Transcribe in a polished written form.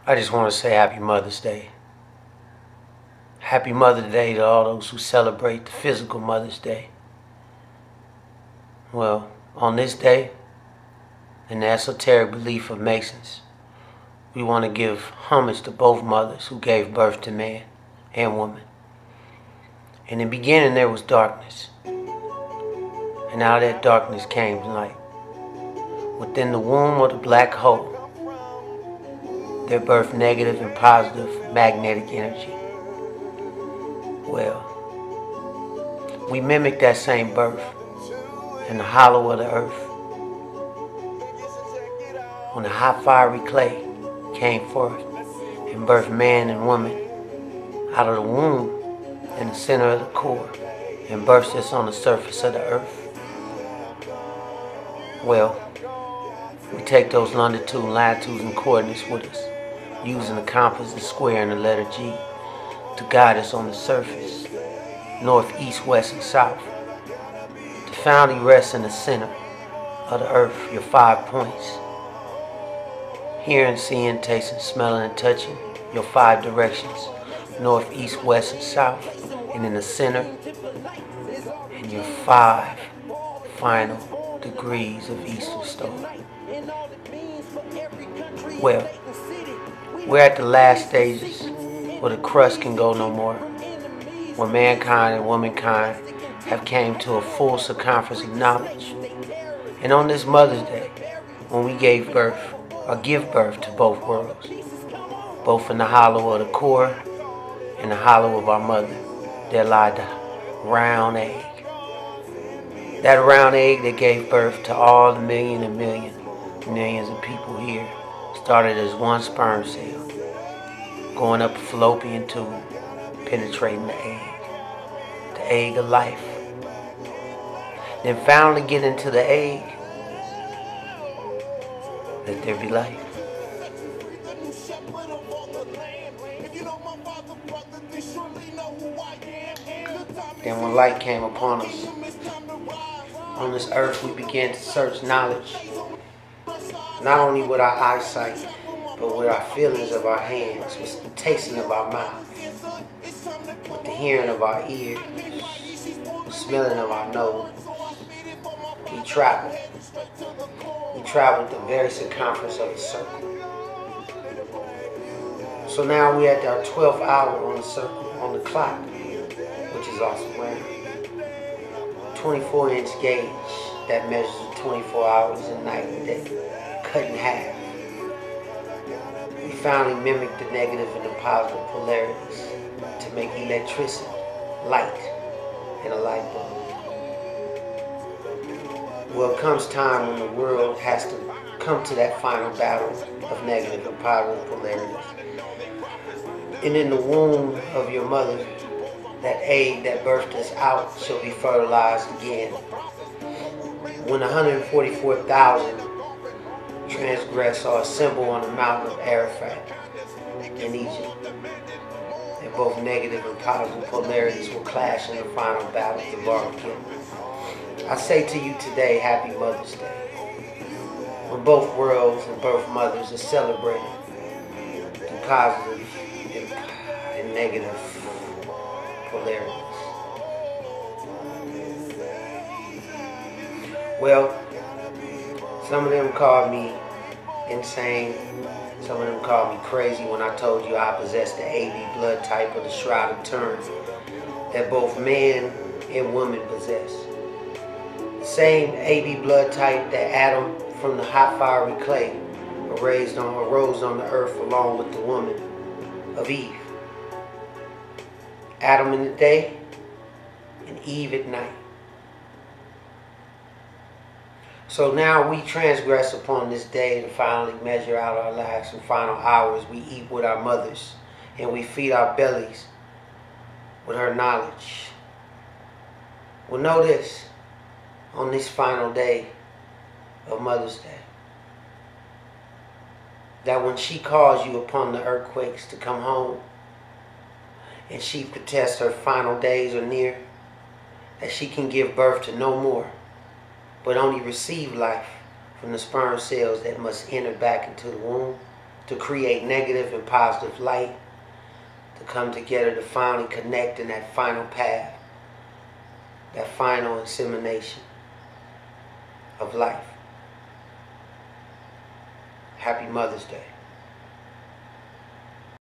I just want to say Happy Mother's Day. Happy Mother's Day to all those who celebrate the physical Mother's Day. Well, on this day, in the esoteric belief of Masons, we want to give homage to both mothers who gave birth to man and woman. In the beginning there was darkness, and out of that darkness came light. Within the womb of the black hole, there birthed negative and positive magnetic energy. Well, we mimic that same birth in the hollow of the earth, when the hot fiery clay came forth and birthed man and woman out of the womb in the center of the core and burst us on the surface of the earth. Well, we take those longitude, latitudes, and coordinates with us, using the compass, the square, and the letter G to guide us on the surface, north, east, west, and south. To finally rest in the center of the earth, your 5 points. Hearing, seeing, tasting, smelling, and touching, your 5 directions, north, east, west, and south. And in the center, and your 5 final degrees of Eastern Star. Well, we're at the last stages where the crust can go no more, where mankind and womankind have came to a full circumference of knowledge. And on this Mother's Day, when we gave birth, or give birth to both worlds, both in the hollow of the core and the hollow of our mother, there lied the round egg. That round egg that gave birth to all the millions of people here started as one sperm cell, going up a fallopian tube, penetrating the egg of life. Then finally get into the egg, let there be life. Then when light came upon us, on this earth we began to search knowledge, not only with our eyesight, but with our feelings of our hands, with the tasting of our mouth, with the hearing of our ears, the smelling of our nose. We traveled. We traveled the very circumference of the circle. So now we're at our 12th hour on the circle, on the clock, which is also round. 24-inch gauge that measures the 24 hours in night and day, cut in half. We finally mimicked the negative and the positive polarities to make electricity, light, in a light bulb. Well, it comes time when the world has to come to that final battle of negative and positive polarities. And in the womb of your mother, that egg that birthed us out shall be fertilized again. When 144,000 transgress or assemble on the mountain of Arafat in Egypt, and both negative and positive polarities will clash in the final battle of Armageddon. I say to you today, Happy Mother's Day, when both worlds and both mothers are celebrating the positive and negative polarities. Well, some of them called me insane. Some of them called me crazy when I told you I possessed the AB blood type of the Shroud of Turin that both man and woman possess. The same AB blood type that Adam from the hot fiery clay arose on the earth along with the woman of Eve. Adam in the day and Eve at night. So now we transgress upon this day and finally measure out our last and final hours. We eat with our mothers and we feed our bellies with her knowledge. Well, know this, on this final day of Mother's Day, that when she calls you upon the earthquakes to come home, and she protests her final days are near, that she can give birth to no more, but only receive life from the sperm cells that must enter back into the womb to create negative and positive light, to come together to finally connect in that final path, that final insemination of life. Happy Mother's Day.